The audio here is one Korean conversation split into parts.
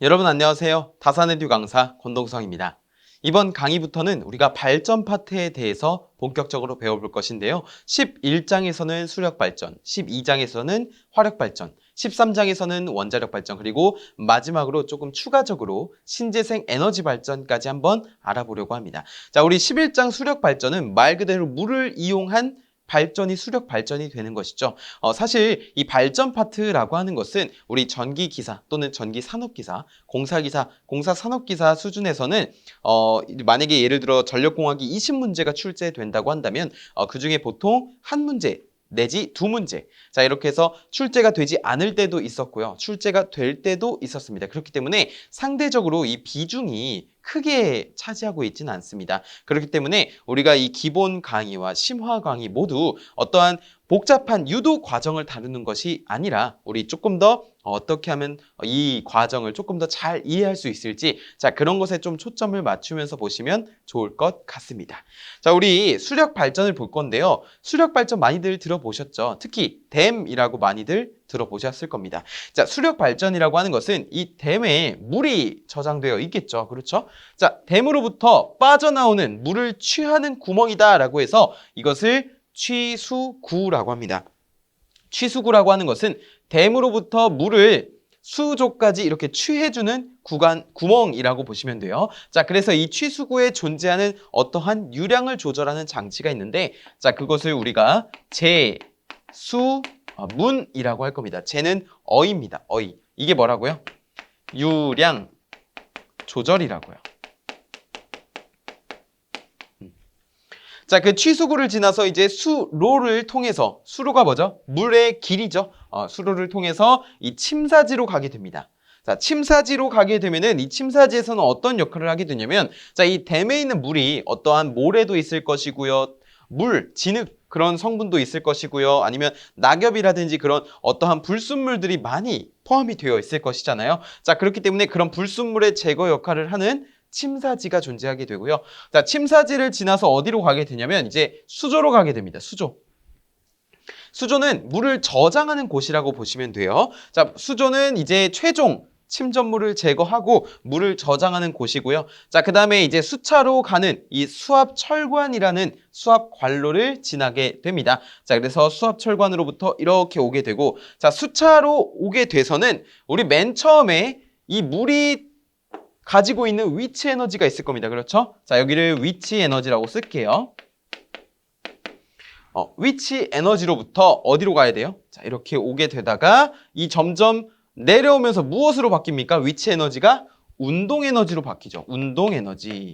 여러분 안녕하세요. 다산에듀 강사 권동성입니다. 이번 강의부터는 우리가 발전 파트에 대해서 본격적으로 배워볼 것인데요. 11장에서는 수력 발전, 12장에서는 화력 발전, 13장에서는 원자력 발전, 그리고 마지막으로 조금 추가적으로 신재생 에너지 발전까지 한번 알아보려고 합니다. 자, 우리 11장 수력 발전은 말 그대로 물을 이용한 발전이 수력 발전이 되는 것이죠. 사실 이 발전 파트라고 하는 것은 우리 전기기사 또는 전기산업기사, 공사기사, 공사산업기사 수준에서는 만약에 예를 들어 전력공학이 20문제가 출제된다고 한다면 그중에 보통 한 문제 내지 두 문제. 자, 이렇게 해서 출제가 되지 않을 때도 있었고요. 출제가 될 때도 있었습니다. 그렇기 때문에 상대적으로 이 비중이 크게 차지하고 있지는 않습니다. 그렇기 때문에 우리가 이 기본 강의와 심화 강의 모두 어떠한 복잡한 유도 과정을 다루는 것이 아니라 우리 조금 더 어떻게 하면 이 과정을 조금 더 잘 이해할 수 있을지, 자, 그런 것에 좀 초점을 맞추면서 보시면 좋을 것 같습니다. 자, 우리 수력 발전을 볼 건데요. 수력 발전 많이들 들어보셨죠? 특히 댐이라고 많이들 들어보셨을 겁니다. 자, 수력 발전이라고 하는 것은 이 댐에 물이 저장되어 있겠죠. 그렇죠? 자, 댐으로부터 빠져나오는 물을 취하는 구멍이다라고 해서 이것을 취수구라고 합니다. 취수구라고 하는 것은 댐으로부터 물을 수조까지 이렇게 취해주는 구멍이라고 보시면 돼요. 자, 그래서 이 취수구에 존재하는 어떠한 유량을 조절하는 장치가 있는데, 자, 그것을 우리가 제수문이라고 할 겁니다. 제는 어입니다. 어이. 이게 뭐라고요? 유량 조절이라고요. 자, 그 취수구를 지나서 이제 수로를 통해서, 수로가 뭐죠? 물의 길이죠. 수로를 통해서 이 침사지로 가게 됩니다. 자, 침사지로 가게 되면은 이 침사지에서는 어떤 역할을 하게 되냐면, 자, 이 댐에 있는 물이 어떠한 모래도 있을 것이고요. 진흙, 그런 성분도 있을 것이고요. 아니면 낙엽이라든지 그런 어떠한 불순물들이 많이 포함이 되어 있을 것이잖아요. 자, 그렇기 때문에 그런 불순물의 제거 역할을 하는 침사지가 존재하게 되고요. 자, 침사지를 지나서 어디로 가게 되냐면 이제 수조로 가게 됩니다. 수조. 수조는 물을 저장하는 곳이라고 보시면 돼요. 자, 수조는 이제 최종 침전물을 제거하고 물을 저장하는 곳이고요. 자, 그 다음에 이제 수차로 가는 이 수압철관이라는 수압관로를 지나게 됩니다. 자, 그래서 수압철관으로부터 이렇게 오게 되고, 자, 수차로 오게 돼서는 우리 맨 처음에 이 물이 가지고 있는 위치 에너지가 있을 겁니다. 그렇죠? 자, 여기를 위치 에너지라고 쓸게요. 위치 에너지로부터 어디로 가야 돼요? 자, 이렇게 오게 되다가 이 점점 내려오면서 무엇으로 바뀝니까? 위치 에너지가 운동 에너지로 바뀌죠. 운동 에너지.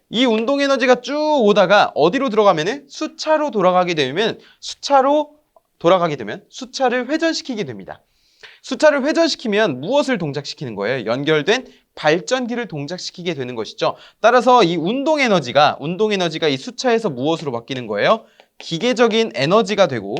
이 운동 에너지가 쭉 오다가 어디로 들어가면은 수차로 돌아가게 되면 수차를 회전시키게 됩니다. 수차를 회전시키면 무엇을 동작시키는 거예요? 연결된 발전기를 동작시키게 되는 것이죠. 따라서 이 운동 에너지가 이 수차에서 무엇으로 바뀌는 거예요? 기계적인 에너지가 되고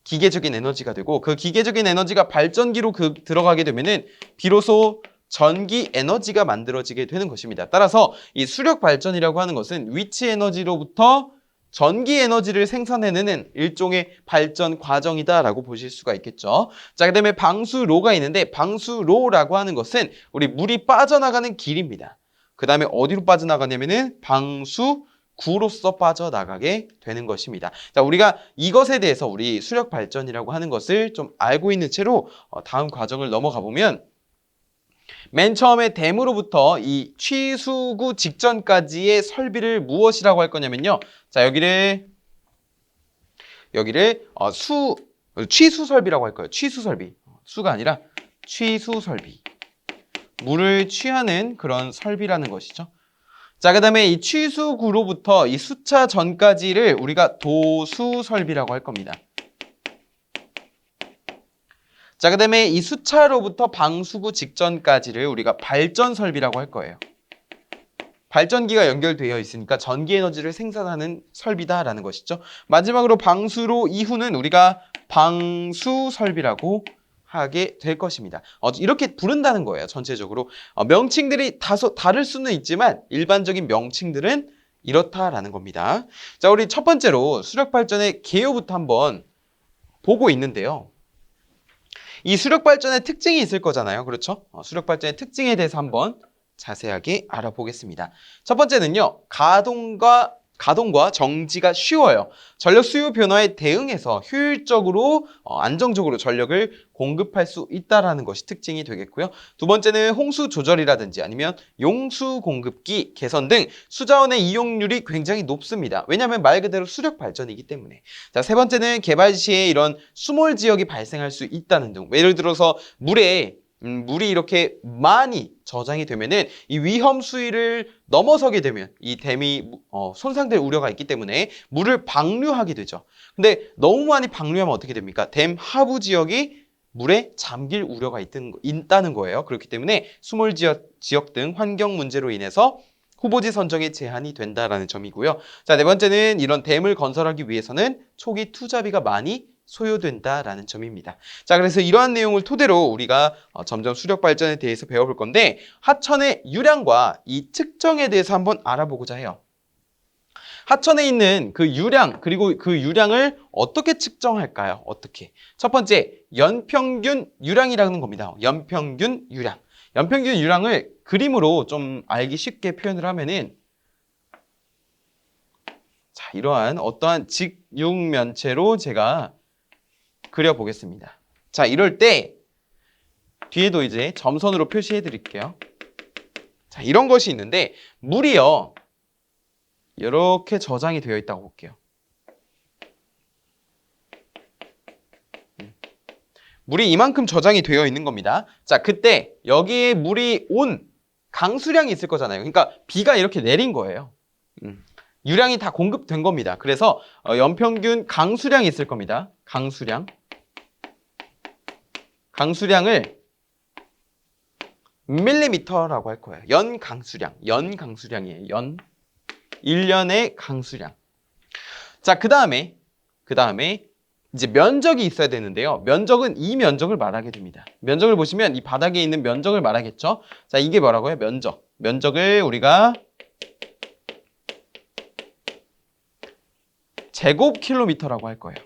그 기계적인 에너지가 발전기로 들어가게 되면은 비로소 전기 에너지가 만들어지게 되는 것입니다. 따라서 이 수력 발전이라고 하는 것은 위치 에너지로부터 전기 에너지를 생산해내는 일종의 발전 과정이다라고 보실 수가 있겠죠. 자, 그다음에 방수로가 있는데 방수로라고 하는 것은 우리 물이 빠져나가는 길입니다. 그다음에 어디로 빠져나가냐면은 방수구로서 빠져나가게 되는 것입니다. 자, 우리가 이것에 대해서 우리 수력 발전이라고 하는 것을 좀 알고 있는 채로 다음 과정을 넘어가 보면, 맨 처음에 댐으로부터 이 취수구 직전까지의 설비를 무엇이라고 할 거냐면요. 자, 여기를 취수설비라고 할 거예요. 취수설비. 수가 아니라 취수설비. 물을 취하는 그런 설비라는 것이죠. 자, 그 다음에 이 취수구로부터 이 수차 전까지를 우리가 도수설비라고 할 겁니다. 자, 그 다음에 이 수차로부터 방수구 직전까지를 우리가 발전설비라고 할 거예요. 발전기가 연결되어 있으니까 전기 에너지를 생산하는 설비다라는 것이죠. 마지막으로 방수로 이후는 우리가 방수설비라고 하게 될 것입니다. 이렇게 부른다는 거예요. 전체적으로. 명칭들이 다소 다를 수는 있지만 일반적인 명칭들은 이렇다라는 겁니다. 자, 우리 첫 번째로 수력 발전의 개요부터 한번 보고 있는데요. 이 수력 발전의 특징이 있을 거잖아요. 그렇죠? 수력 발전의 특징에 대해서 한번 자세하게 알아보겠습니다. 첫 번째는요. 가동과 정지가 쉬워요. 전력 수요 변화에 대응해서 효율적으로 안정적으로 전력을 공급할 수 있다는 것이 특징이 되겠고요. 두 번째는 홍수 조절이라든지 아니면 용수 공급기 개선 등 수자원의 이용률이 굉장히 높습니다. 왜냐하면 말 그대로 수력 발전이기 때문에. 자, 세 번째는 개발 시에 이런 수몰 지역이 발생할 수 있다는 등. 예를 들어서 물이 이렇게 많이 저장이 되면은 이 위험 수위를 넘어서게 되면 이 댐이 손상될 우려가 있기 때문에 물을 방류하게 되죠. 근데 너무 많이 방류하면 어떻게 됩니까? 댐 하부 지역이 물에 잠길 우려가 있다는 거예요. 그렇기 때문에 수몰 지역 등 환경 문제로 인해서 후보지 선정에 제한이 된다라는 점이고요. 자, 네 번째는 이런 댐을 건설하기 위해서는 초기 투자비가 많이 소요된다라는 점입니다. 자, 그래서 이러한 내용을 토대로 우리가 점점 수력 발전에 대해서 배워볼 건데 하천의 유량과 이 특정에 대해서 한번 알아보고자 해요. 하천에 있는 그 유량 그리고 그 유량을 어떻게 측정할까요? 어떻게? 첫 번째, 연평균 유량이라는 겁니다. 연평균 유량. 연평균 유량을 그림으로 좀 알기 쉽게 표현을 하면은 자, 이러한 어떠한 직육면체로 제가 그려보겠습니다. 자, 이럴 때 뒤에도 이제 점선으로 표시해 드릴게요. 자, 이런 것이 있는데 물이요. 이렇게 저장이 되어 있다고 볼게요. 물이 이만큼 저장이 되어 있는 겁니다. 자, 그때 여기에 물이 온 강수량이 있을 거잖아요. 그러니까 비가 이렇게 내린 거예요. 유량이 다 공급된 겁니다. 그래서 연평균 강수량이 있을 겁니다. 강수량을 밀리미터라고 할 거예요. 연강수량이에요. 1년의 강수량. 자, 그 다음에 이제 면적이 있어야 되는데요. 면적은 이 면적을 말하게 됩니다. 면적을 보시면 이 바닥에 있는 면적을 말하겠죠. 자, 이게 뭐라고요? 면적을 우리가 제곱킬로미터라고 할 거예요.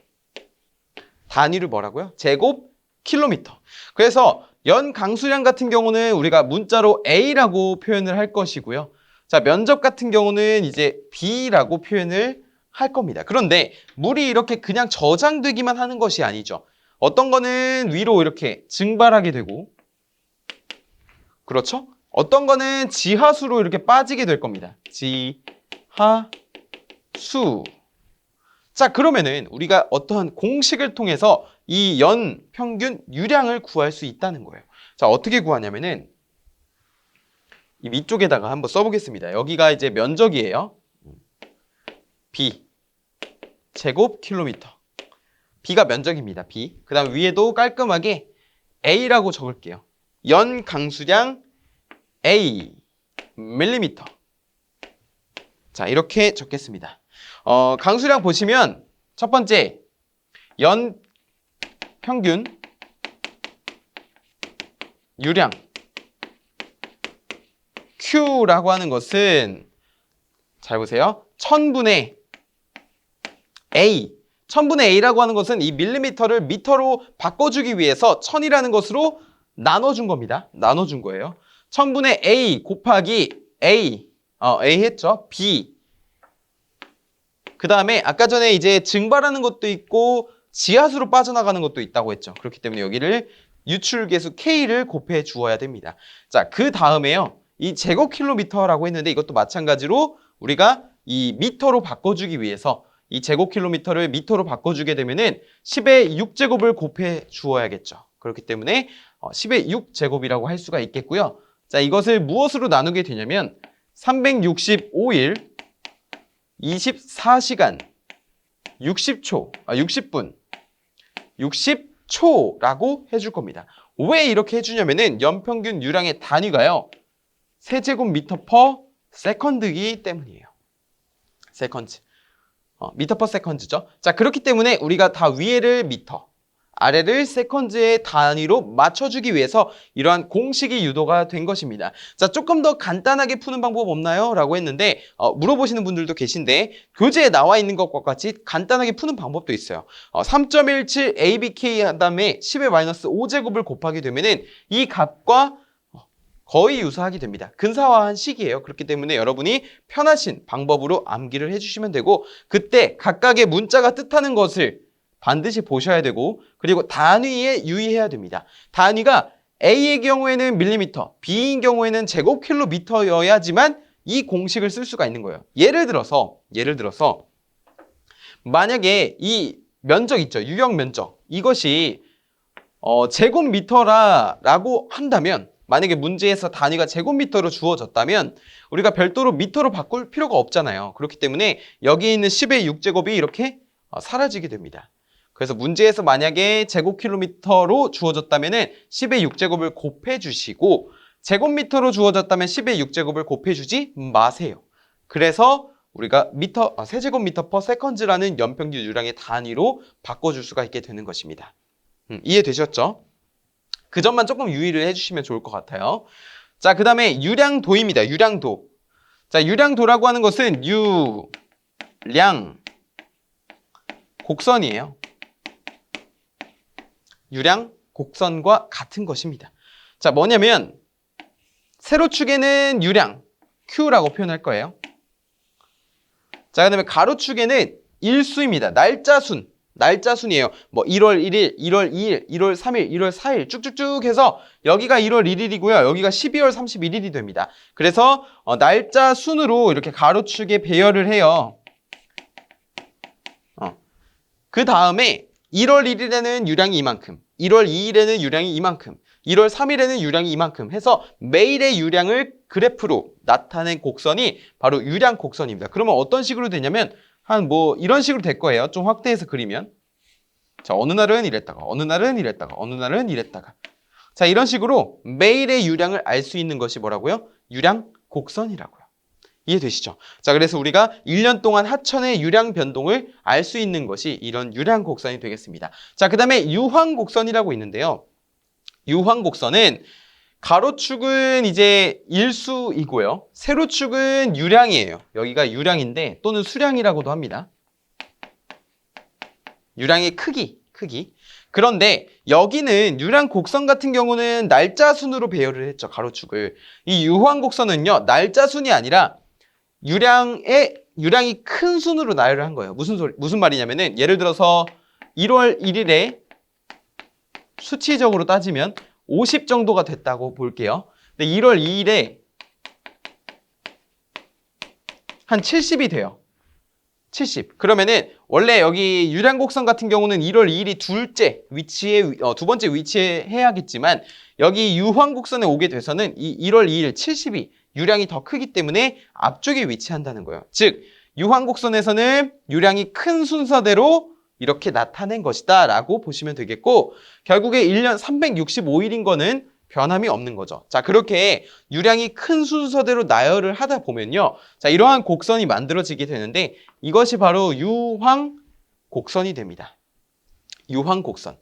단위를 뭐라고요? 제곱킬로미터. 그래서 연 강수량 같은 경우는 우리가 문자로 A라고 표현을 할 것이고요. 자, 면적 같은 경우는 이제 B라고 표현을 할 겁니다. 그런데 물이 이렇게 그냥 저장되기만 하는 것이 아니죠. 어떤 거는 위로 이렇게 증발하게 되고, 그렇죠? 어떤 거는 지하수로 이렇게 빠지게 될 겁니다. 지하수. 자, 그러면은 우리가 어떠한 공식을 통해서 이 연 평균 유량을 구할 수 있다는 거예요. 자, 어떻게 구하냐면은 이 위쪽에다가 한번 써보겠습니다. 여기가 이제 면적이에요. B 제곱킬로미터. B가 면적입니다. B. 그 다음 위에도 깔끔하게 A라고 적을게요. 연 강수량 A 밀리미터. 자, 이렇게 적겠습니다. 강수량 보시면 첫 번째 연 평균 유량 Q라고 하는 것은 잘 보세요. 1000분의 A. 1000분의 A라고 하는 것은 이 밀리미터를 미터로 바꿔주기 위해서 1000이라는 것으로 나눠준 겁니다. 나눠준 거예요. 1000분의 A 곱하기 A. A 했죠. B. 그 다음에 아까 전에 이제 증발하는 것도 있고 지하수로 빠져나가는 것도 있다고 했죠. 그렇기 때문에 여기를 유출계수 K를 곱해 주어야 됩니다. 자, 그 다음에요. 이 제곱킬로미터라고 했는데 이것도 마찬가지로 우리가 이 미터로 바꿔주기 위해서 이 제곱킬로미터를 미터로 바꿔주게 되면은 10의 6제곱을 곱해 주어야겠죠. 그렇기 때문에 10의 6제곱이라고 할 수가 있겠고요. 자, 이것을 무엇으로 나누게 되냐면 365일 24시간 60분 60초라고 해줄 겁니다. 왜 이렇게 해주냐면은 연평균 유량의 단위가요. 세제곱미터 퍼 세컨드이기 때문이에요. 세컨드. 미터 퍼 세컨드죠. 자, 그렇기 때문에 우리가 다 위에를 미터, 아래를 세컨즈의 단위로 맞춰주기 위해서 이러한 공식이 유도가 된 것입니다. 자, 조금 더 간단하게 푸는 방법 없나요? 라고 했는데 물어보시는 분들도 계신데 교재에 나와 있는 것과 같이 간단하게 푸는 방법도 있어요. 3.17 abk 한 다음에 10의 마이너스 5제곱을 곱하게 되면은 이 값과 거의 유사하게 됩니다. 근사화한 식이에요. 그렇기 때문에 여러분이 편하신 방법으로 암기를 해주시면 되고 그때 각각의 문자가 뜻하는 것을 반드시 보셔야 되고 그리고 단위에 유의해야 됩니다. 단위가 A의 경우에는 밀리미터, B인 경우에는 제곱킬로미터여야지만 이 공식을 쓸 수가 있는 거예요. 예를 들어서 만약에 이 면적 있죠. 유형 면적. 이것이 제곱미터라고 한다면 만약에 문제에서 단위가 제곱미터로 주어졌다면 우리가 별도로 미터로 바꿀 필요가 없잖아요. 그렇기 때문에 여기 있는 10의 6제곱이 이렇게 사라지게 됩니다. 그래서 문제에서 만약에 제곱킬로미터로 주어졌다면 10의 6제곱을 곱해주시고 제곱미터로 주어졌다면 10의 6제곱을 곱해주지 마세요. 그래서 우리가 세제곱미터 퍼 세컨즈라는 연평균 유량의 단위로 바꿔줄 수가 있게 되는 것입니다. 이해되셨죠? 그 점만 조금 유의를 해주시면 좋을 것 같아요. 자, 그 다음에 유량도입니다. 유량도. 자, 유량도라고 하는 것은 유량 곡선이에요. 유량 곡선과 같은 것입니다. 자, 뭐냐면 세로축에는 유량 Q라고 표현할 거예요. 자, 그 다음에 가로축에는 일수입니다. 날짜순이에요. 뭐 1월 1일, 1월 2일, 1월 3일, 1월 4일 쭉쭉쭉 해서 여기가 1월 1일이고요. 여기가 12월 31일이 됩니다. 그래서 날짜 순으로 이렇게 가로축에 배열을 해요. 그 다음에 1월 1일에는 유량이 이만큼, 1월 2일에는 유량이 이만큼, 1월 3일에는 유량이 이만큼 해서 매일의 유량을 그래프로 나타낸 곡선이 바로 유량 곡선입니다. 그러면 어떤 식으로 되냐면 이런 식으로 될 거예요. 좀 확대해서 그리면. 자, 어느 날은 이랬다가, 어느 날은 이랬다가, 어느 날은 이랬다가. 자, 이런 식으로 매일의 유량을 알 수 있는 것이 뭐라고요? 유량 곡선이라고요. 이해되시죠? 자, 그래서 우리가 1년 동안 하천의 유량 변동을 알 수 있는 것이 이런 유량 곡선이 되겠습니다. 자, 그 다음에 유황 곡선이라고 있는데요. 유황 곡선은 가로축은 이제 일수이고요. 세로축은 유량이에요. 여기가 유량인데 또는 수량이라고도 합니다. 유량의 크기. 그런데 여기는 유량 곡선 같은 경우는 날짜 순으로 배열을 했죠. 가로축을. 이 유황 곡선은요. 날짜 순이 아니라 유량이 큰 순으로 나열을 한 거예요. 무슨 말이냐면은 예를 들어서 1월 1일에 수치적으로 따지면 50 정도가 됐다고 볼게요. 근데 1월 2일에 한 70이 돼요. 70. 그러면은 원래 여기 유량곡선 같은 경우는 1월 2일이 두 번째 위치에 해야겠지만 여기 유황곡선에 오게 돼서는 이 1월 2일 70이 유량이 더 크기 때문에 앞쪽에 위치한다는 거예요. 즉 유황곡선에서는 유량이 큰 순서대로 이렇게 나타낸 것이다 라고 보시면 되겠고 결국에 1년 365일인 거는 변함이 없는 거죠. 자, 그렇게 유량이 큰 순서대로 나열을 하다 보면요. 자, 이러한 곡선이 만들어지게 되는데 이것이 바로 유황 곡선이 됩니다. 유황 곡선.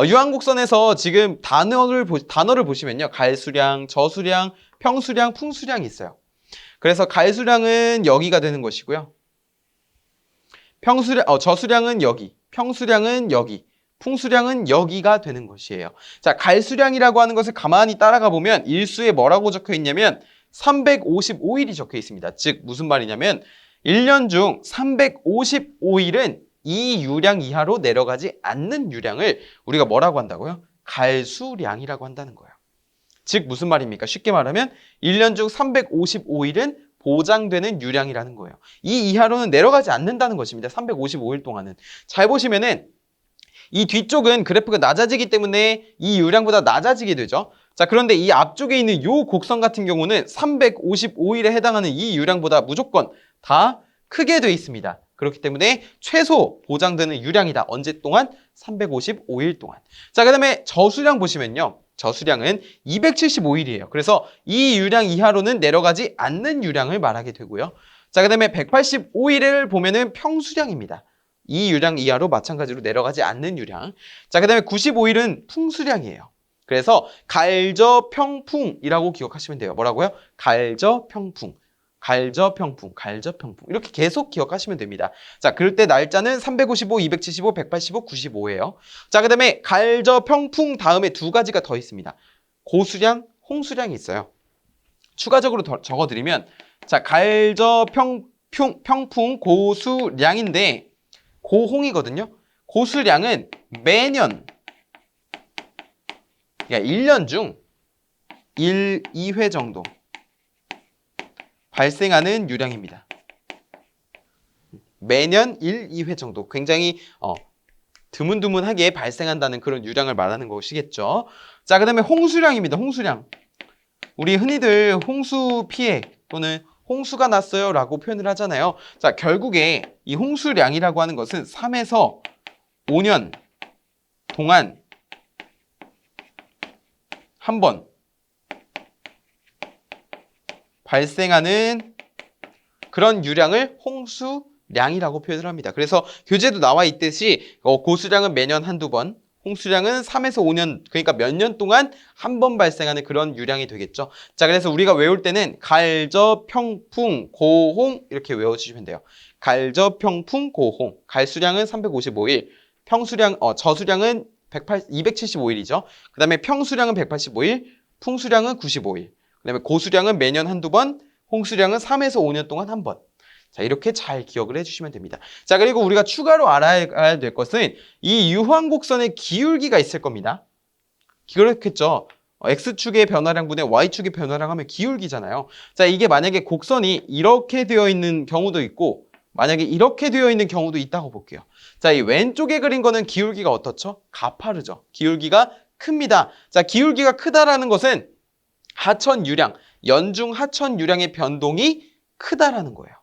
유황 곡선에서 지금 단어를 보시면요. 갈수량, 저수량, 평수량, 풍수량이 있어요. 그래서 갈수량은 여기가 되는 것이고요. 저수량은 여기, 평수량은 여기, 풍수량은 여기가 되는 것이에요. 자, 갈수량이라고 하는 것을 가만히 따라가 보면 일수에 뭐라고 적혀 있냐면 355일이 적혀 있습니다. 즉 무슨 말이냐면 1년 중 355일은 이 유량 이하로 내려가지 않는 유량을 우리가 뭐라고 한다고요? 갈수량이라고 한다는 거예요. 즉 무슨 말입니까? 쉽게 말하면 1년 중 355일은 보장되는 유량이라는 거예요. 이 이하로는 내려가지 않는다는 것입니다. 355일 동안은. 잘 보시면은 이 뒤쪽은 그래프가 낮아지기 때문에 이 유량보다 낮아지게 되죠. 자, 그런데 이 앞쪽에 있는 요 곡선 같은 경우는 355일에 해당하는 이 유량보다 무조건 다 크게 되어 있습니다. 그렇기 때문에 최소 보장되는 유량이다. 언제 동안? 355일 동안. 자, 그 다음에 저수량 보시면요. 저수량은 275일이에요. 그래서 이 유량 이하로는 내려가지 않는 유량을 말하게 되고요. 자, 그 다음에 185일을 보면은 평수량입니다. 이 유량 이하로 마찬가지로 내려가지 않는 유량. 자, 그 다음에 95일은 풍수량이에요. 그래서 갈저평풍이라고 기억하시면 돼요. 뭐라고요? 갈저평풍. 갈저평풍, 갈저평풍. 이렇게 계속 기억하시면 됩니다. 자, 그럴 때 날짜는 355, 275, 185, 95예요. 자, 그 다음에 갈저평풍 다음에 두 가지가 더 있습니다. 고수량, 홍수량이 있어요. 추가적으로 더 적어드리면, 자, 갈저평풍 고수량인데 고홍이거든요. 고수량은 매년, 그러니까 1년 중 1, 2회 정도 발생하는 유량입니다. 매년 1, 2회 정도 굉장히 드문드문하게 발생한다는 그런 유량을 말하는 것이겠죠. 자, 그 다음에 홍수량입니다. 홍수량. 우리 흔히들 홍수 피해 또는 홍수가 났어요 라고 표현을 하잖아요. 자, 결국에 이 홍수량이라고 하는 것은 3에서 5년 동안 한 번 발생하는 그런 유량을 홍수량이라고 표현을 합니다. 그래서 교재도 나와 있듯이 고수량은 매년 한두 번, 홍수량은 3에서 5년, 그러니까 몇 년 동안 한 번 발생하는 그런 유량이 되겠죠. 자, 그래서 우리가 외울 때는 갈저평풍, 고홍 이렇게 외워주시면 돼요. 갈저평풍, 고홍. 갈수량은 355일, 저수량은 275일이죠. 그 다음에 평수량은 185일, 풍수량은 95일. 그 다음에 고수량은 매년 한두 번, 홍수량은 3에서 5년 동안 한 번. 자, 이렇게 잘 기억을 해주시면 됩니다. 자, 그리고 우리가 추가로 알아야 될 것은 이 유황곡선의 기울기가 있을 겁니다. 그렇겠죠. X축의 변화량분의 Y축의 변화량 하면 기울기잖아요. 자, 이게 만약에 곡선이 이렇게 되어 있는 경우도 있고 만약에 이렇게 되어 있는 경우도 있다고 볼게요. 자, 이 왼쪽에 그린 거는 기울기가 어떻죠? 가파르죠. 기울기가 큽니다. 자, 기울기가 크다라는 것은 하천 유량, 연중 하천 유량의 변동이 크다라는 거예요.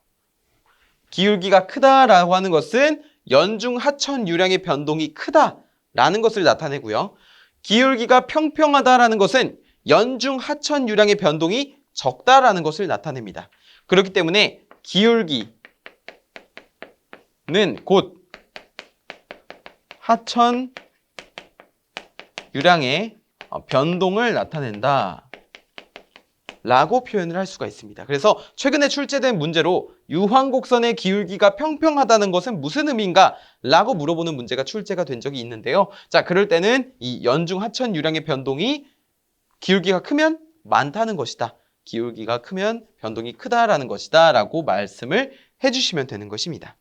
기울기가 크다라고 하는 것은 연중 하천 유량의 변동이 크다라는 것을 나타내고요. 기울기가 평평하다라는 것은 연중 하천 유량의 변동이 적다라는 것을 나타냅니다. 그렇기 때문에 기울기는 곧 하천 유량의 변동을 나타낸다 라고 표현을 할 수가 있습니다. 그래서 최근에 출제된 문제로 유황곡선의 기울기가 평평하다는 것은 무슨 의미인가? 라고 물어보는 문제가 출제가 된 적이 있는데요. 자, 그럴 때는 이 연중 하천 유량의 변동이 기울기가 크면 많다는 것이다. 기울기가 크면 변동이 크다라는 것이다 라고 말씀을 해주시면 되는 것입니다.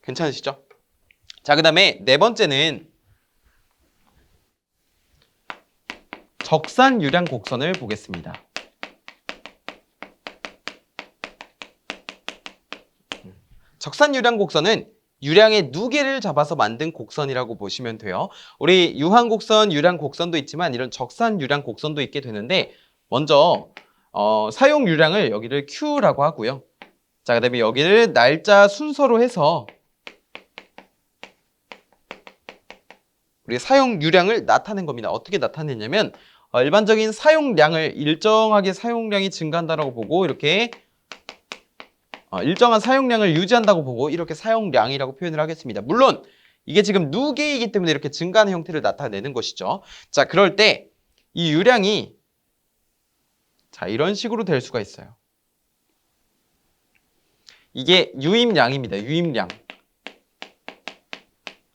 괜찮으시죠? 자, 그 다음에 네 번째는 적산 유량 곡선을 보겠습니다. 적산 유량 곡선은 유량의 누계를 잡아서 만든 곡선이라고 보시면 돼요. 우리 유황 곡선, 유량 곡선도 있지만 이런 적산 유량 곡선도 있게 되는데 먼저 사용 유량을 여기를 Q라고 하고요. 자, 그다음에 여기를 날짜 순서로 해서 우리 사용 유량을 나타낸 겁니다. 어떻게 나타내냐면 일반적인 사용량을 일정하게 사용량이 증가한다고 보고 이렇게 일정한 사용량을 유지한다고 보고 이렇게 사용량이라고 표현을 하겠습니다. 물론 이게 지금 누계이기 때문에 이렇게 증가하는 형태를 나타내는 것이죠. 자, 그럴 때 이 유량이 자, 이런 식으로 될 수가 있어요. 이게 유입량입니다. 유입량.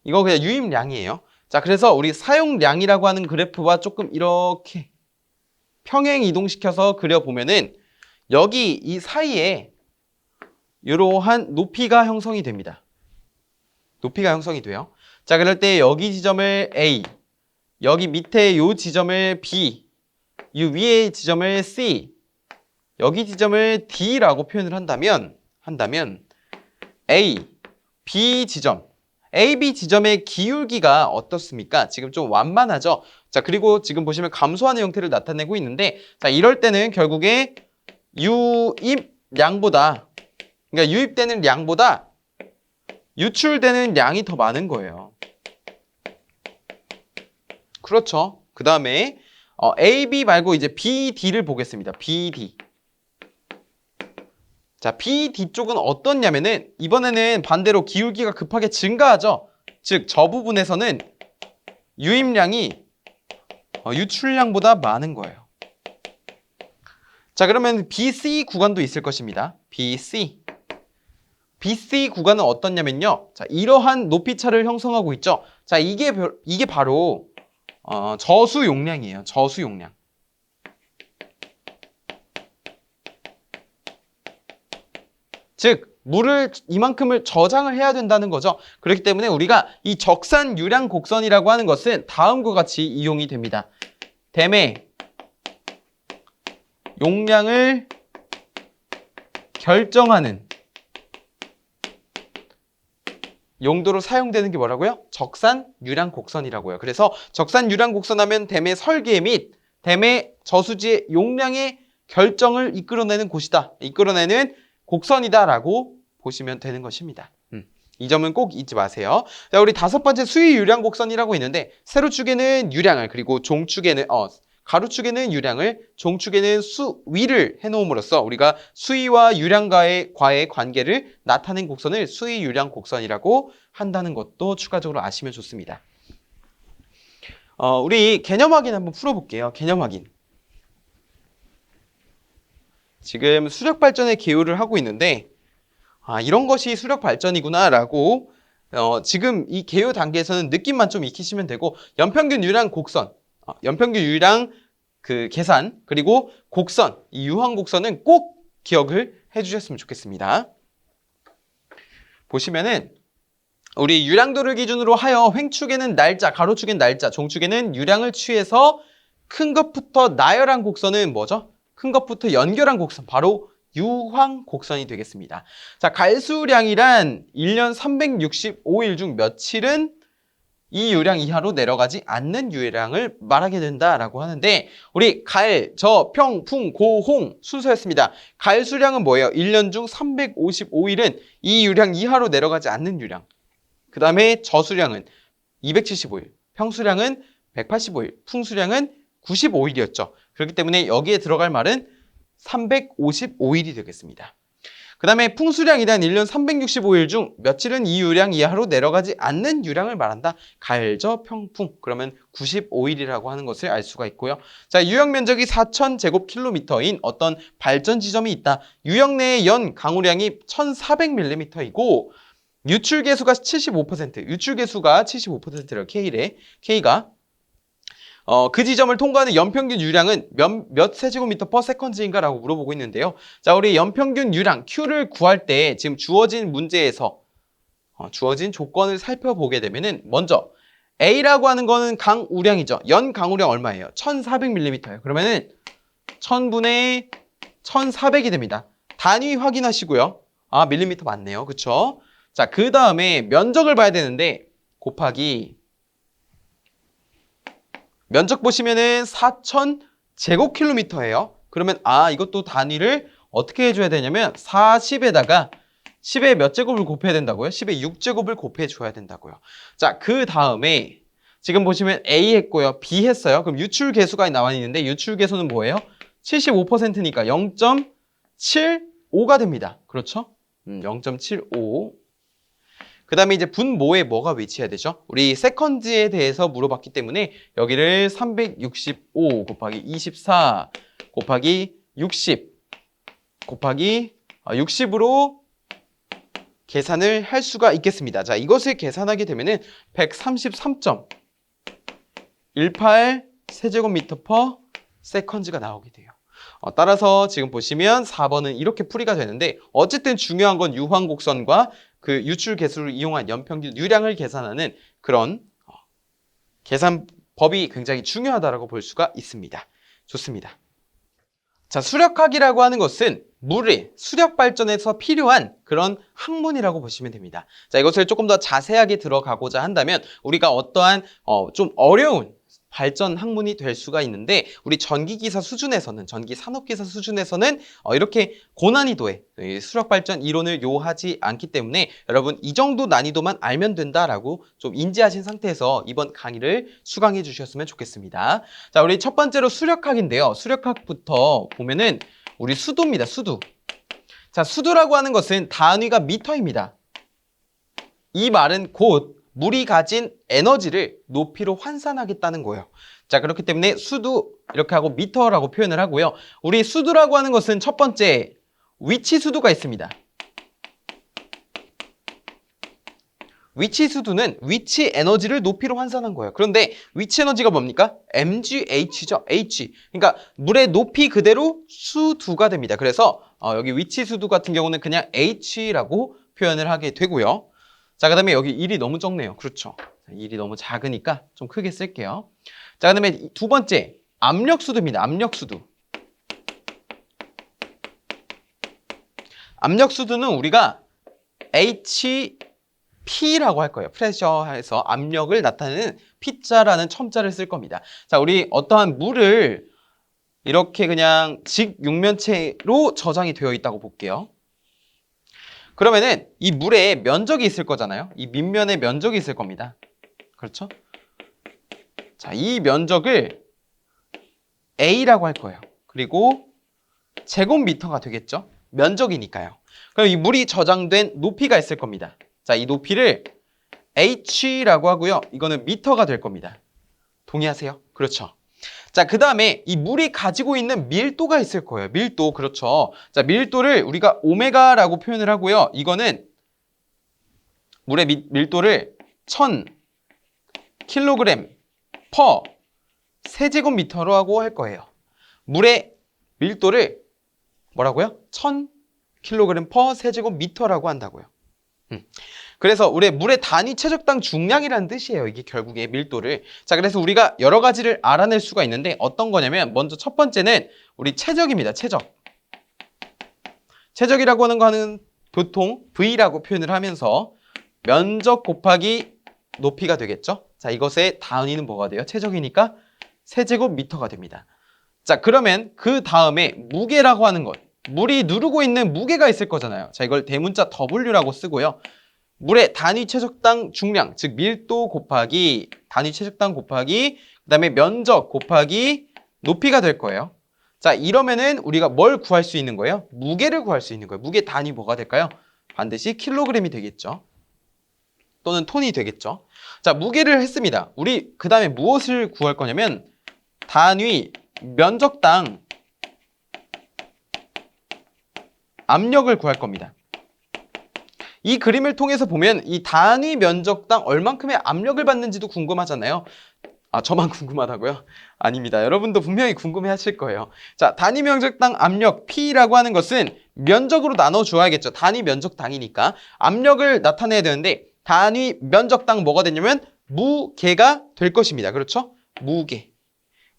이거 그냥 유입량이에요. 자, 그래서 우리 사용량이라고 하는 그래프와 조금 이렇게 평행 이동시켜서 그려보면은 여기 이 사이에 이러한 높이가 형성이 됩니다. 높이가 형성이 돼요. 자, 그럴 때 여기 지점을 A, 여기 밑에 이 지점을 B, 이 위에 지점을 C, 여기 지점을 D라고 표현을 한다면 A, B 지점, A, B 지점의 기울기가 어떻습니까? 지금 좀 완만하죠? 자, 그리고 지금 보시면 감소하는 형태를 나타내고 있는데 자, 이럴 때는 결국에 유입량보다 그러니까 유입되는 양보다 유출되는 양이 더 많은 거예요. 그렇죠. 그 다음에 A, B 말고 이제 B, D를 보겠습니다. B, D. 자, B, D쪽은 어떻냐면은 이번에는 반대로 기울기가 급하게 증가하죠. 즉, 저 부분에서는 유입량이 유출량보다 많은 거예요. 자, 그러면 BC 구간도 있을 것입니다. BC 구간은 어떻냐면요. 자, 이러한 높이차를 형성하고 있죠. 자, 이게 바로 저수 용량이에요. 저수 용량. 즉, 물을 이만큼을 저장을 해야 된다는 거죠. 그렇기 때문에 우리가 이 적산 유량 곡선이라고 하는 것은 다음과 같이 이용이 됩니다. 댐의 용량을 결정하는 용도로 사용되는 게 뭐라고요? 적산 유량 곡선이라고요. 그래서 적산 유량 곡선 하면 댐의 설계 및 댐의 저수지의 용량의 결정을 이끌어내는 곳이다. 이끌어내는 곡선이다라고 보시면 되는 것입니다. 이 점은 꼭 잊지 마세요. 자, 우리 다섯 번째 수위 유량 곡선이라고 있는데 세로축에는 유량을 그리고 종축에는 가로축에는 유량을 종축에는 수위를 해놓음으로써 우리가 수위와 유량과의 관계를 나타낸 곡선을 수위 유량 곡선이라고 한다는 것도 추가적으로 아시면 좋습니다. 우리 개념 확인 한번 풀어볼게요. 개념 확인. 지금 수력 발전의 개요를 하고 있는데 이런 것이 수력 발전이구나라고 지금 이 개요 단계에서는 느낌만 좀 익히시면 되고 연평균 유량 곡선, 연평균 유량 그 계산 그리고 곡선, 이 유황 곡선은 꼭 기억을 해주셨으면 좋겠습니다. 보시면은 우리 유량도를 기준으로 하여 횡축에는 날짜, 가로축엔 날짜, 종축에는 유량을 취해서 큰 것부터 나열한 곡선은 뭐죠? 큰 것부터 연결한 곡선, 바로 유황 곡선이 되겠습니다. 자, 갈수량이란 1년 365일 중 며칠은 이 유량 이하로 내려가지 않는 유량을 말하게 된다라고 하는데 우리 갈, 저, 평, 풍, 고, 홍 순서였습니다. 갈수량은 뭐예요? 1년 중 355일은 이 유량 이하로 내려가지 않는 유량. 그 다음에 저수량은 275일, 평수량은 185일, 풍수량은 95일이었죠. 그렇기 때문에 여기에 들어갈 말은 355일이 되겠습니다. 그 다음에 풍수량이란 1년 365일 중 며칠은 이 유량 이하로 내려가지 않는 유량을 말한다. 갈저 평풍 그러면 95일이라고 하는 것을 알 수가 있고요. 자, 유역 면적이 4,000제곱킬로미터인 어떤 발전 지점이 있다. 유역 내의 연 강우량이 1,400mm이고 유출 계수가 75%, 유출 계수가 75%래요. K가 그 지점을 통과하는 연평균 유량은 몇 세제곱미터 퍼 세컨즈인가 라고 물어보고 있는데요. 자, 우리 연평균 유량 Q를 구할 때 지금 주어진 문제에서 주어진 조건을 살펴보게 되면은 먼저 A라고 하는 거는 강우량이죠. 연 강우량 얼마예요? 1400mm예요. 그러면은 1000분의 1400이 됩니다. 단위 확인하시고요. 밀리미터 맞네요. 그쵸? 자, 그 다음에 면적을 봐야 되는데 곱하기 면적 보시면은 4,000제곱킬로미터예요. 그러면 이것도 단위를 어떻게 해줘야 되냐면 40에다가 10에 몇 제곱을 곱해야 된다고요? 10에 6제곱을 곱해 줘야 된다고요. 자, 그 다음에 지금 보시면 A 했고요. B 했어요. 그럼 유출 계수가 나와 있는데 유출 계수는 뭐예요? 75%니까 0.75가 됩니다. 그렇죠? 0.75. 그 다음에 이제 분모에 뭐가 위치해야 되죠? 우리 세컨즈에 대해서 물어봤기 때문에 여기를 365 곱하기 24 곱하기 60 곱하기 60으로 계산을 할 수가 있겠습니다. 자, 이것을 계산하게 되면은 133.18 세제곱미터 퍼 세컨즈가 나오게 돼요. 따라서 지금 보시면 4번은 이렇게 풀이가 되는데 어쨌든 중요한 건 유황곡선과 그 유출 계수를 이용한 연평균 유량을 계산하는 그런 계산법이 굉장히 중요하다고 볼 수가 있습니다. 좋습니다. 자, 수력학이라고 하는 것은 물의 수력 발전에서 필요한 그런 학문이라고 보시면 됩니다. 자, 이것을 조금 더 자세하게 들어가고자 한다면 우리가 어떠한 좀 어려운 발전 학문이 될 수가 있는데 우리 전기기사 수준에서는 전기산업기사 수준에서는 이렇게 고난이도의 수력 발전 이론을 요하지 않기 때문에 여러분 이 정도 난이도만 알면 된다라고 좀 인지하신 상태에서 이번 강의를 수강해 주셨으면 좋겠습니다. 자, 우리 첫 번째로 수력학인데요. 수력학부터 보면은 우리 수도입니다. 수도. 자, 수두라고 하는 것은 단위가 미터입니다. 이 말은 곧 물이 가진 에너지를 높이로 환산하겠다는 거예요. 자, 그렇기 때문에 수두 이렇게 하고 미터라고 표현을 하고요. 우리 수두라고 하는 것은 첫 번째 위치 수두가 있습니다. 위치 수두는 위치 에너지를 높이로 환산한 거예요. 그런데 위치 에너지가 뭡니까? mgh죠. h. 그러니까 물의 높이 그대로 수두가 됩니다. 그래서 여기 위치 수두 같은 경우는 그냥 h라고 표현을 하게 되고요. 자, 그 다음에 여기 1이 너무 적네요. 그렇죠. 1이 너무 작으니까 좀 크게 쓸게요. 자, 그 다음에 두 번째 압력 수두입니다. 압력 수두. 압력 수두는 우리가 P라고 할 거예요. 프레셔에서 압력을 나타내는 P자라는 첨자를 쓸 겁니다. 자, 우리 어떠한 물을 이렇게 그냥 직육면체로 저장이 되어 있다고 볼게요. 그러면은 이 물에 면적이 있을 거잖아요. 이 밑면에 면적이 있을 겁니다. 그렇죠? 자, 이 면적을 A라고 할 거예요. 그리고 제곱미터가 되겠죠? 면적이니까요. 그럼 이 물이 저장된 높이가 있을 겁니다. 자, 이 높이를 H라고 하고요. 이거는 미터가 될 겁니다. 동의하세요? 그렇죠. 자, 그 다음에 이 물이 가지고 있는 밀도가 있을 거예요. 밀도, 그렇죠. 자, 밀도를 우리가 오메가라고 표현을 하고요. 이거는 물의 밀도를 1000kg per 세제곱미터로 하고 할 거예요. 물의 밀도를 뭐라고요? 1000kg per 세제곱미터라고 한다고요. 그래서 우리 물의 단위 최적당 중량이라는 뜻이에요. 이게 결국에 밀도를. 자, 그래서 우리가 여러 가지를 알아낼 수가 있는데 어떤 거냐면 먼저 첫 번째는 우리 최적입니다. 최적. 최적이라고 하는 거는 보통 V라고 표현을 하면서 면적 곱하기 높이가 되겠죠. 자, 이것의 단위는 뭐가 돼요? 최적이니까 세제곱미터가 됩니다. 자, 그러면 그 다음에 무게라고 하는 것. 물이 누르고 있는 무게가 있을 거잖아요. 자, 이걸 대문자 W라고 쓰고요. 물의 단위 최적당 중량, 즉 밀도 곱하기 단위 최적당 곱하기 그다음에 면적 곱하기 높이가 될 거예요. 자, 이러면은 우리가 뭘 구할 수 있는 거예요? 무게를 구할 수 있는 거예요. 무게 단위 뭐가 될까요? 반드시 킬로그램이 되겠죠. 또는 톤이 되겠죠. 자, 무게를 했습니다. 우리 그다음에 무엇을 구할 거냐면 단위 면적당 압력을 구할 겁니다. 이 그림을 통해서 보면 이 단위 면적당 얼만큼의 압력을 받는지도 궁금하잖아요. 아, 저만 궁금하다고요? 아닙니다. 여러분도 분명히 궁금해 하실 거예요. 자, 단위 면적당 압력 P라고 하는 것은 면적으로 나눠줘야겠죠. 단위 면적당이니까. 압력을 나타내야 되는데 단위 면적당 뭐가 되냐면 무게가 될 것입니다. 그렇죠? 무게.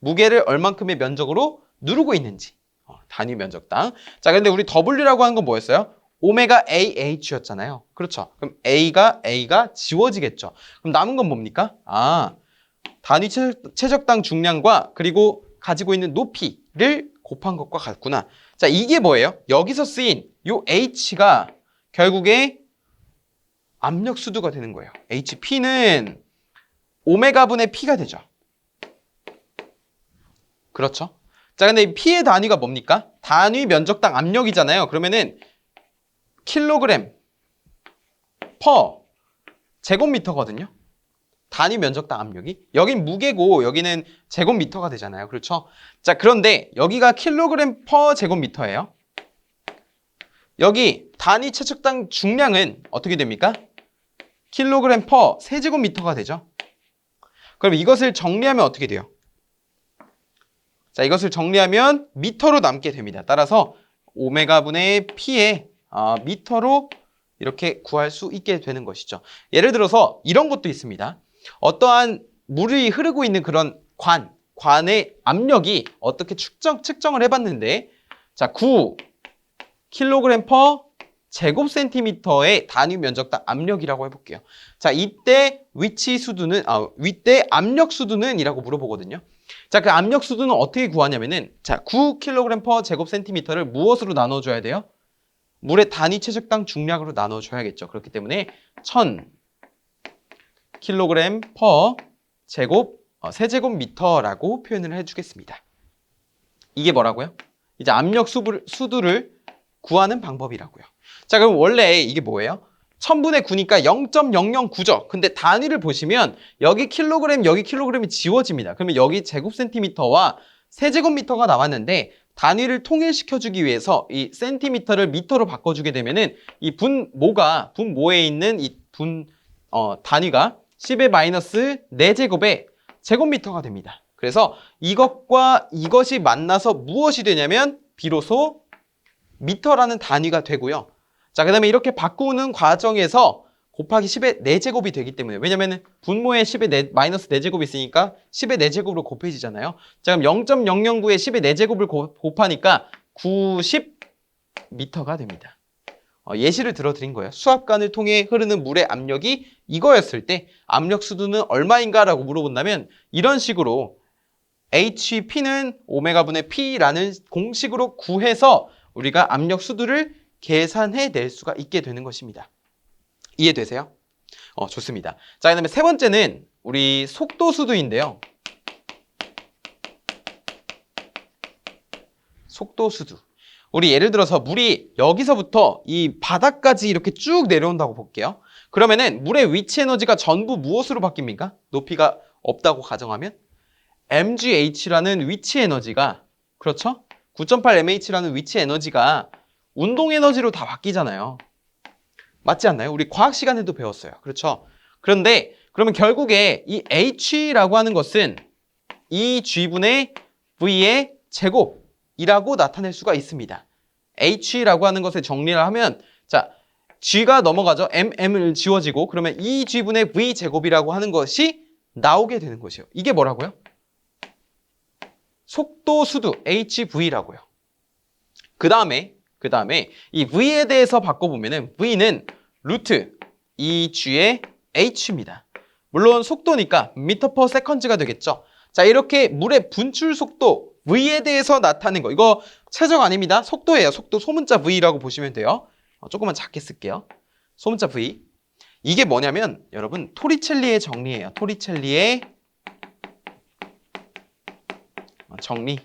무게를 얼만큼의 면적으로 누르고 있는지. 단위 면적당. 자, 근데 우리 W라고 하는 건 뭐였어요? 오메가 AH였잖아요. 그렇죠. 그럼 A가 지워지겠죠. 그럼 남은 건 뭡니까? 아, 단위 최적당 중량과 그리고 가지고 있는 높이를 곱한 것과 같구나. 자, 이게 뭐예요? 여기서 쓰인 요 H가 결국에 압력 수두가 되는 거예요. HP는 오메가분의 P가 되죠. 그렇죠. 자, 근데 이 P의 단위가 뭡니까? 단위 면적당 압력이잖아요. 그러면은 킬로그램 퍼 제곱미터거든요. 단위 면적당 압력이. 여긴 무게고 여기는 제곱미터가 되잖아요. 그렇죠? 자, 그런데 여기가 킬로그램 퍼 제곱미터예요. 여기 단위 최적당 중량은 어떻게 됩니까? 킬로그램 퍼 세제곱미터가 되죠. 그럼 이것을 정리하면 어떻게 돼요? 자, 이것을 정리하면 미터로 남게 됩니다. 따라서 오메가분의 P의 미터로 이렇게 구할 수 있게 되는 것이죠. 예를 들어서 이런 것도 있습니다. 어떠한 물이 흐르고 있는 그런 관의 압력이 어떻게 측정을 해봤는데, 자, 9kg per 제곱센티미터의 단위 면적당 압력이라고 해볼게요. 자, 이때 이때 압력 수두는 이라고 물어보거든요. 자, 그 압력 수두는 어떻게 구하냐면은, 자, 9kg per 제곱센티미터를 무엇으로 나눠줘야 돼요? 물의 단위 최적당 중량으로 나눠줘야겠죠. 그렇기 때문에 1000kg per 세제곱미터라고 표현을 해주겠습니다. 이게 뭐라고요? 이제 압력 수두를 구하는 방법이라고요. 자, 그럼 원래 이게 뭐예요? 1000분의 9니까 0.009죠. 근데 단위를 보시면 여기 킬로그램, 여기 킬로그램이 지워집니다. 그러면 여기 제곱센티미터와 세제곱미터가 나왔는데 단위를 통일시켜주기 위해서 이 센티미터를 미터로 바꿔주게 되면은 이 분모에 있는 이 단위가 10의 마이너스 4제곱의 제곱미터가 됩니다. 그래서 이것과 이것이 만나서 무엇이 되냐면 비로소 미터라는 단위가 되고요. 자, 그 다음에 이렇게 바꾸는 과정에서 곱하기 10의 4제곱이 되기 때문에, 왜냐면 분모에 10의 마이너스 4제곱이 있으니까 10의 4제곱으로 곱해지잖아요. 자, 그럼 0.009에 10의 4제곱을 곱하니까 90미터가 됩니다. 예시를 들어드린 거예요. 수압관을 통해 흐르는 물의 압력이 이거였을 때 압력 수두는 얼마인가 라고 물어본다면 이런 식으로 HP는 오메가분의 P라는 공식으로 구해서 우리가 압력 수두를 계산해 낼 수가 있게 되는 것입니다. 이해되세요? 좋습니다. 자, 그다음에 세 번째는 우리 속도 수두인데요. 속도 수두. 우리 예를 들어서 물이 여기서부터 이 바닥까지 이렇게 쭉 내려온다고 볼게요. 그러면은 물의 위치 에너지가 전부 무엇으로 바뀝니까? 높이가 없다고 가정하면 mgh라는 위치 에너지가, 그렇죠? 9.8mh라는 위치 에너지가 운동 에너지로 다 바뀌잖아요. 맞지 않나요? 우리 과학 시간에도 배웠어요. 그렇죠? 그런데 그러면 결국에 이 h라고 하는 것은 이 g분의 v의 제곱이라고 나타낼 수가 있습니다. h라고 하는 것을 정리를 하면, 자, g가 넘어가죠. m을 지워지고, 그러면 이 g분의 v 제곱이라고 하는 것이 나오게 되는 것이에요. 이게 뭐라고요? 속도 수두 hv라고요. 그 다음에 이 v에 대해서 바꿔보면은 v는 루트 2g의 h입니다. 물론 속도니까 미터 퍼 세컨즈가 되겠죠. 자, 이렇게 물의 분출 속도 v에 대해서 나타낸 거, 이거 최적 아닙니다. 속도예요. 속도 소문자 v라고 보시면 돼요. 조금만 작게 쓸게요. 소문자 v. 이게 뭐냐면 여러분 토리첼리의 정리예요. 토리첼리의 정리.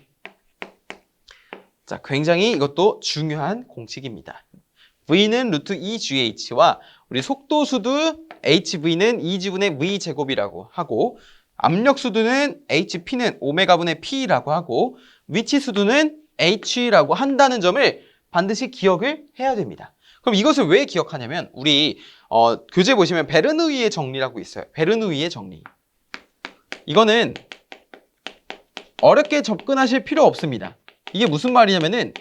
자, 굉장히 이것도 중요한 공식입니다. V는 루트 2GH와 우리 속도 수두 HV는 2G분의 V 제곱이라고 하고, 압력 수두는 HP는 오메가분의 P라고 하고, 위치 수두는 H라고 한다는 점을 반드시 기억을 해야 됩니다. 그럼 이것을 왜 기억하냐면 우리 교재 보시면 베르누이의 정리라고 있어요. 베르누이의 정리. 이거는 어렵게 접근하실 필요 없습니다. 이게 무슨 말이냐면은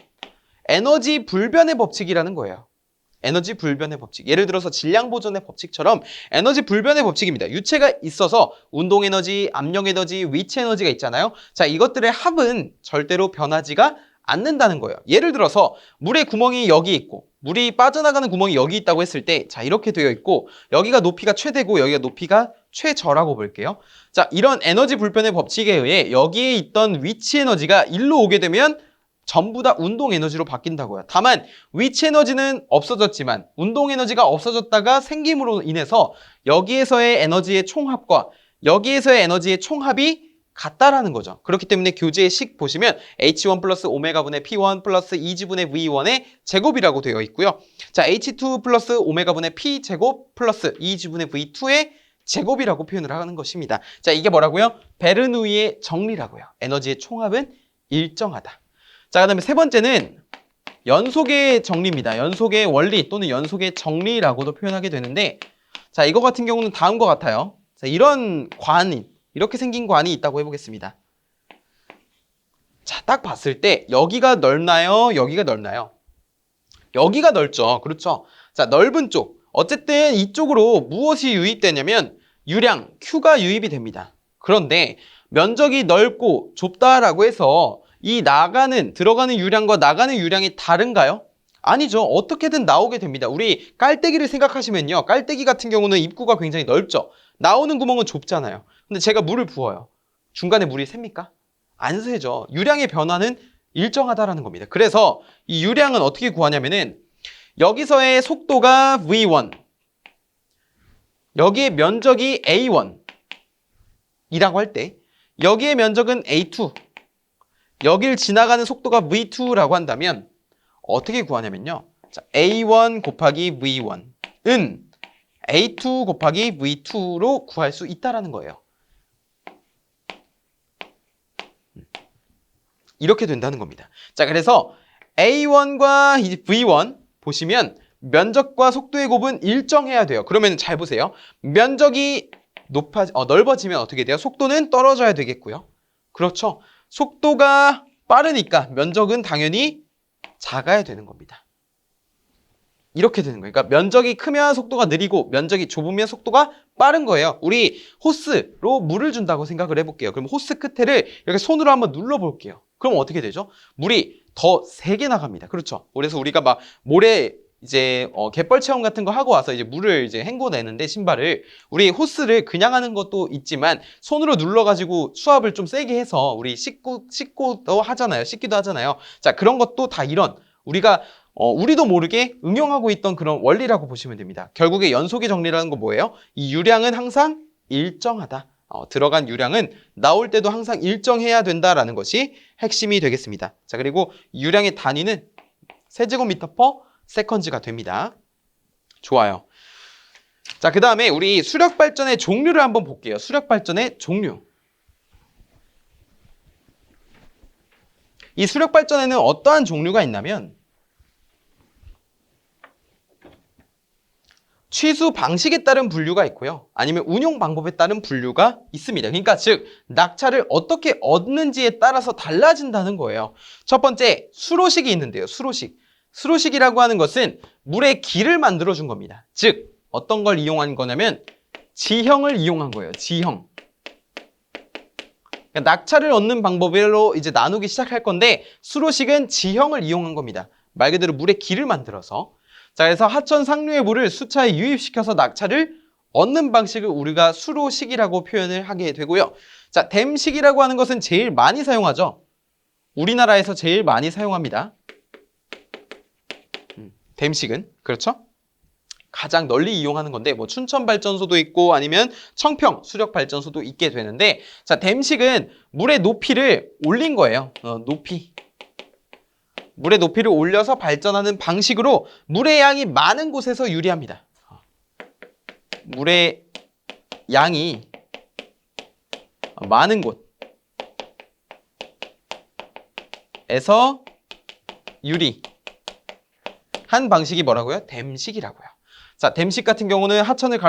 에너지 불변의 법칙이라는 거예요. 에너지 불변의 법칙. 예를 들어서 질량 보존의 법칙처럼 에너지 불변의 법칙입니다. 유체가 있어서 운동 에너지, 압력 에너지, 위치 에너지가 있잖아요. 자, 이것들의 합은 절대로 변하지가 않는다는 거예요. 예를 들어서 물의 구멍이 여기 있고 물이 빠져나가는 구멍이 여기 있다고 했을 때, 자, 이렇게 되어 있고 여기가 높이가 최대고 여기가 높이가 최저라고 볼게요. 자, 이런 에너지 불변의 법칙에 의해 여기에 있던 위치 에너지가 일로 오게 되면 전부 다 운동 에너지로 바뀐다고요. 다만 위치 에너지는 없어졌지만 운동 에너지가 없어졌다가 생김으로 인해서 여기에서의 에너지의 총합과 여기에서의 에너지의 총합이 같다라는 거죠. 그렇기 때문에 교재의 식 보시면 H1 플러스 오메가분의 P1 플러스 2G분의 V1의 제곱이라고 되어 있고요. 자, H2 플러스 오메가분의 P 제곱 플러스 2G분의 V2의 제곱이라고 표현을 하는 것입니다. 자, 이게 뭐라고요? 베르누이의 정리라고요. 에너지의 총합은 일정하다. 자, 그 다음에 세 번째는 연속의 정리입니다. 연속의 원리 또는 연속의 정리라고도 표현하게 되는데, 자, 이거 같은 경우는 다음과 같아요. 자, 이런 관이, 이렇게 생긴 관이 있다고 해보겠습니다. 자, 딱 봤을 때 여기가 넓나요? 여기가 넓나요? 여기가 넓죠. 그렇죠. 자, 넓은 쪽. 어쨌든 이쪽으로 무엇이 유입되냐면 유량, Q가 유입이 됩니다. 그런데 면적이 넓고 좁다라고 해서 이 들어가는 유량과 나가는 유량이 다른가요? 아니죠. 어떻게든 나오게 됩니다. 우리 깔때기를 생각하시면요. 깔때기 같은 경우는 입구가 굉장히 넓죠. 나오는 구멍은 좁잖아요. 근데 제가 물을 부어요. 중간에 물이 셉니까? 안 새죠. 유량의 변화는 일정하다라는 겁니다. 그래서 이 유량은 어떻게 구하냐면은 여기서의 속도가 V1, 여기의 면적이 A1 이라고 할 때 여기의 면적은 A2, 여길 지나가는 속도가 V2라고 한다면 어떻게 구하냐면요. 자, A1 곱하기 V1은 A2 곱하기 V2로 구할 수 있다라는 거예요. 이렇게 된다는 겁니다. 자, 그래서 A1과 V1 보시면 면적과 속도의 곱은 일정해야 돼요. 그러면 잘 보세요. 면적이 넓어지면 어떻게 돼요? 속도는 떨어져야 되겠고요. 그렇죠. 속도가 빠르니까 면적은 당연히 작아야 되는 겁니다. 이렇게 되는 거예요. 그러니까 면적이 크면 속도가 느리고 면적이 좁으면 속도가 빠른 거예요. 우리 호스로 물을 준다고 생각을 해볼게요. 그럼 호스 끝에를 이렇게 손으로 한번 눌러볼게요. 그럼 어떻게 되죠? 물이 더 세게 나갑니다. 그렇죠. 그래서 우리가 막 모래 이제 갯벌 체험 같은 거 하고 와서 이제 물을 이제 헹궈내는데 신발을 우리 호스를 그냥 하는 것도 있지만 손으로 눌러가지고 수압을 좀 세게 해서 우리 씻기도 하잖아요. 자, 그런 것도 다 이런 우리도 모르게 응용하고 있던 그런 원리라고 보시면 됩니다. 결국에 연속의 정리라는 건 뭐예요? 이 유량은 항상 일정하다. 들어간 유량은 나올 때도 항상 일정해야 된다라는 것이 핵심이 되겠습니다. 자, 그리고 유량의 단위는 세제곱미터 퍼 세컨즈가 됩니다. 좋아요. 자, 그 다음에 우리 수력발전의 종류를 한번 볼게요. 수력발전의 종류. 이 수력발전에는 어떠한 종류가 있냐면 취수 방식에 따른 분류가 있고요. 아니면 운용 방법에 따른 분류가 있습니다. 그러니까 즉 낙차를 어떻게 얻는지에 따라서 달라진다는 거예요. 첫 번째 수로식이 있는데요. 수로식이라고 하는 것은 물의 길을 만들어준 겁니다. 즉 어떤 걸 이용한 거냐면 지형을 이용한 거예요. 지형. 그러니까 낙차를 얻는 방법으로 이제 나누기 시작할 건데 수로식은 지형을 이용한 겁니다. 말 그대로 물의 길을 만들어서. 자, 그래서 하천 상류의 물을 수차에 유입시켜서 낙차를 얻는 방식을 우리가 수로식이라고 표현을 하게 되고요. 자, 댐식이라고 하는 것은 제일 많이 사용하죠. 우리나라에서 제일 많이 사용합니다. 댐식은 그렇죠? 가장 널리 이용하는 건데 뭐 춘천발전소도 있고 아니면 청평 수력발전소도 있게 되는데 자, 댐식은 물의 높이를 올린 거예요. 물의 높이를 올려서 발전하는 방식으로 물의 양이 많은 곳에서 유리합니다. 물의 양이 많은 곳에서 유리한 방식이 뭐라고요? 댐식이라고요. 자, 댐식 같은 경우는 하천을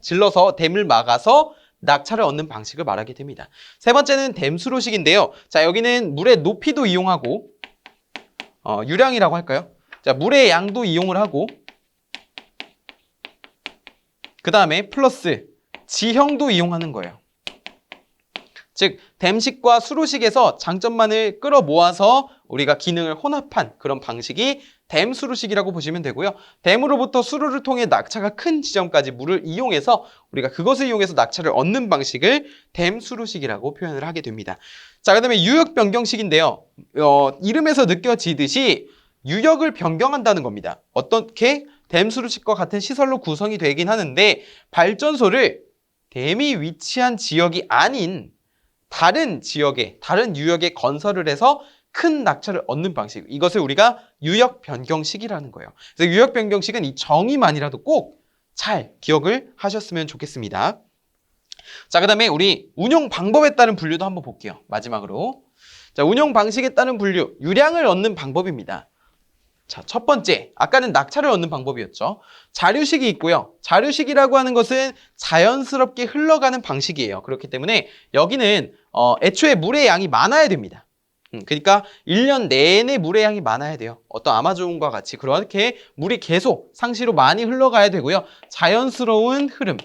질러서 댐을 막아서 낙차를 얻는 방식을 말하게 됩니다. 세 번째는 댐수로식인데요. 자, 여기는 물의 높이도 이용하고 유량이라고 할까요? 자, 물의 양도 이용을 하고 그 다음에 플러스 지형도 이용하는 거예요. 즉 댐식과 수로식에서 장점만을 끌어모아서 우리가 기능을 혼합한 그런 방식이 댐수로식이라고 보시면 되고요. 댐으로부터 수로를 통해 낙차가 큰 지점까지 물을 이용해서 우리가 그것을 이용해서 낙차를 얻는 방식을 댐수로식이라고 표현을 하게 됩니다. 자, 그 다음에 유역 변경식인데요. 이름에서 느껴지듯이 유역을 변경한다는 겁니다. 어떻게? 댐수로식과 같은 시설로 구성이 되긴 하는데 발전소를 댐이 위치한 지역이 아닌 다른 지역에, 다른 유역에 건설을 해서 큰 낙차를 얻는 방식. 이것을 우리가 유역 변경식이라는 거예요. 그래서 유역 변경식은 이 정의만이라도 꼭 잘 기억을 하셨으면 좋겠습니다. 자, 그 다음에 우리 운용 방법에 따른 분류도 한번 볼게요. 마지막으로. 자, 운용 방식에 따른 분류, 유량을 얻는 방법입니다. 자, 첫 번째, 아까는 낙차를 얻는 방법이었죠. 자류식이 있고요. 자류식이라고 하는 것은 자연스럽게 흘러가는 방식이에요. 그렇기 때문에 여기는 애초에 물의 양이 많아야 됩니다. 그러니까 1년 내내 물의 양이 많아야 돼요. 어떤 아마존과 같이 그렇게 물이 계속 상시로 많이 흘러가야 되고요. 자연스러운 흐름.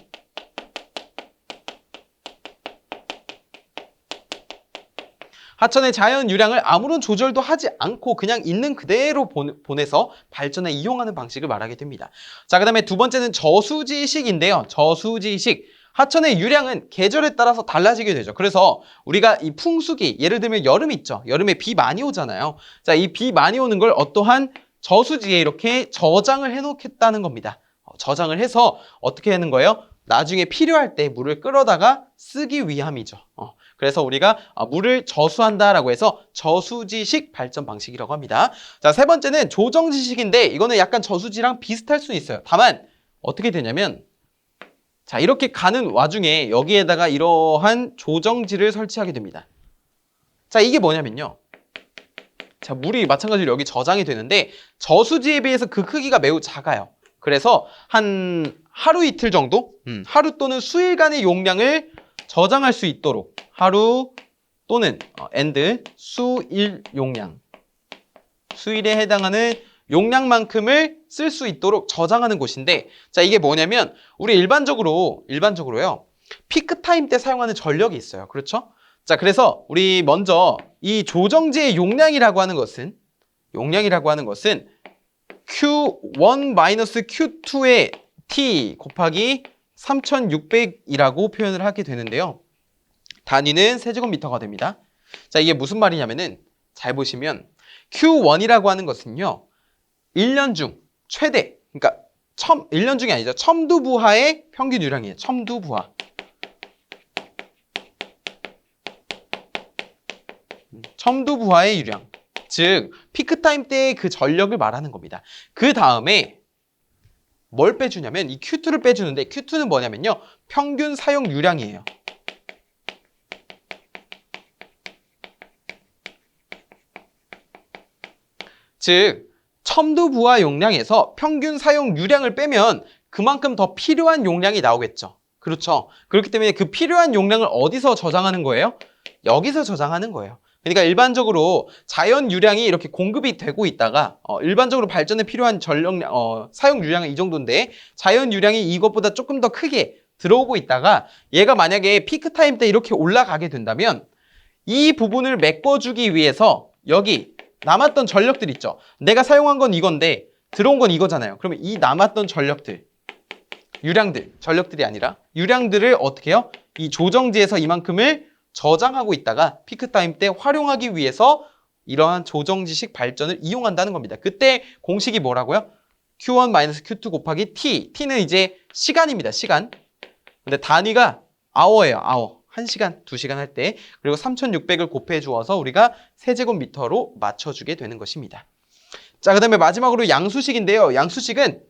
하천의 자연 유량을 아무런 조절도 하지 않고 그냥 있는 그대로 보내서 발전에 이용하는 방식을 말하게 됩니다. 자, 그 다음에 두 번째는 저수지식인데요. 저수지식. 하천의 유량은 계절에 따라서 달라지게 되죠. 그래서 우리가 이 풍수기, 예를 들면 여름 있죠. 여름에 비 많이 오잖아요. 자, 이 비 많이 오는 걸 어떠한 저수지에 이렇게 저장을 해놓겠다는 겁니다. 저장을 해서 어떻게 하는 거예요? 나중에 필요할 때 물을 끌어다가 쓰기 위함이죠. 그래서 우리가 물을 저수한다라고 해서 저수지식 발전 방식이라고 합니다. 자, 세 번째는 조정지식인데 이거는 약간 저수지랑 비슷할 수 있어요. 다만 어떻게 되냐면 자, 이렇게 가는 와중에 여기에다가 이러한 조정지를 설치하게 됩니다. 자, 이게 뭐냐면요. 자, 물이 마찬가지로 여기 저장이 되는데 저수지에 비해서 그 크기가 매우 작아요. 그래서 한 하루 이틀 정도? 하루 또는 수일간의 용량을 저장할 수 있도록 하루 또는 수일 용량 수일에 해당하는 용량만큼을 쓸 수 있도록 저장하는 곳인데 자 이게 뭐냐면 우리 일반적으로요 피크타임 때 사용하는 전력이 있어요. 그렇죠? 자 그래서 우리 먼저 이 조정지의 용량이라고 하는 것은 Q1-Q2의 T 곱하기 3600이라고 표현을 하게 되는데요. 단위는 세제곱미터가 됩니다. 자, 이게 무슨 말이냐면은 잘 보시면 Q1이라고 하는 것은요. 1년 중 최대, 그러니까 1년 중이 아니죠. 첨두부하의 평균 유량이에요. 첨두부하. 첨두부하의 유량. 즉, 피크타임 때의 그 전력을 말하는 겁니다. 그 다음에 뭘 빼주냐면 이 Q2를 빼주는데 Q2는 뭐냐면요. 평균 사용 유량이에요. 즉, 첨두부하 용량에서 평균 사용 유량을 빼면 그만큼 더 필요한 용량이 나오겠죠. 그렇죠. 그렇기 때문에 그 필요한 용량을 어디서 저장하는 거예요? 여기서 저장하는 거예요. 그러니까 일반적으로 자연 유량이 이렇게 공급이 되고 있다가 일반적으로 발전에 필요한 사용 유량은 이 정도인데 자연 유량이 이것보다 조금 더 크게 들어오고 있다가 얘가 만약에 피크타임 때 이렇게 올라가게 된다면 이 부분을 메꿔주기 위해서 여기 남았던 전력들 있죠. 내가 사용한 건 이건데 들어온 건 이거잖아요. 그러면 이 남았던 전력들이 아니라 유량들을 어떻게 해요? 이 조정지에서 이만큼을 저장하고 있다가 피크타임 때 활용하기 위해서 이러한 조정지식 발전을 이용한다는 겁니다. 그때 공식이 뭐라고요? Q1-Q2 곱하기 T. T는 이제 시간입니다. 시간. 근데 단위가 hour예요. hour. 1시간, 2시간 할 때. 그리고 3600을 곱해 주어서 우리가 세제곱미터로 맞춰주게 되는 것입니다. 자, 그 다음에 마지막으로 양수식인데요. 양수식은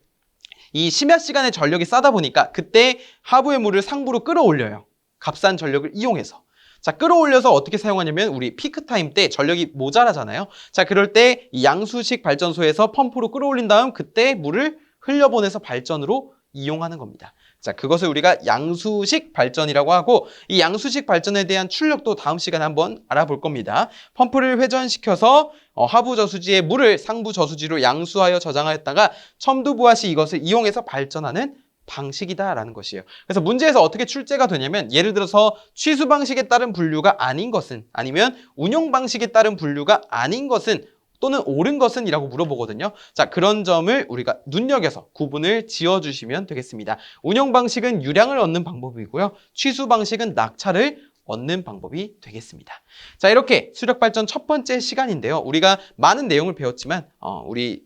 이 심야 시간에 전력이 싸다 보니까 그때 하부의 물을 상부로 끌어올려요. 값싼 전력을 이용해서. 자, 끌어올려서 어떻게 사용하냐면 우리 피크타임 때 전력이 모자라잖아요. 자, 그럴 때 이 양수식 발전소에서 펌프로 끌어올린 다음 그때 물을 흘려보내서 발전으로 이용하는 겁니다. 자, 그것을 우리가 양수식 발전이라고 하고 이 양수식 발전에 대한 출력도 다음 시간에 한번 알아볼 겁니다. 펌프를 회전시켜서 하부 저수지의 물을 상부 저수지로 양수하여 저장하였다가 첨두부하 시 이것을 이용해서 발전하는 방식이다라는 것이에요. 그래서 문제에서 어떻게 출제가 되냐면 예를 들어서 취수 방식에 따른 분류가 아닌 것은 아니면 운용 방식에 따른 분류가 아닌 것은 또는 옳은 것은 이라고 물어보거든요. 자, 그런 점을 우리가 눈여겨서 구분을 지어주시면 되겠습니다. 운용 방식은 유량을 얻는 방법이고요. 취수 방식은 낙차를 얻는 방법이 되겠습니다. 자, 이렇게 수력 발전 첫 번째 시간인데요. 우리가 많은 내용을 배웠지만 우리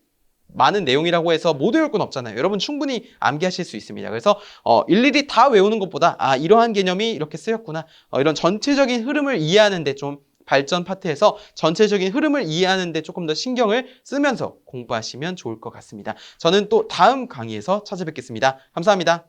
많은 내용이라고 해서 못 외울 건 없잖아요. 여러분 충분히 암기하실 수 있습니다. 그래서 일일이 다 외우는 것보다 이러한 개념이 이렇게 쓰였구나. 이런 전체적인 흐름을 이해하는 데 좀 발전 파트에서 전체적인 흐름을 이해하는 데 조금 더 신경을 쓰면서 공부하시면 좋을 것 같습니다. 저는 또 다음 강의에서 찾아뵙겠습니다. 감사합니다.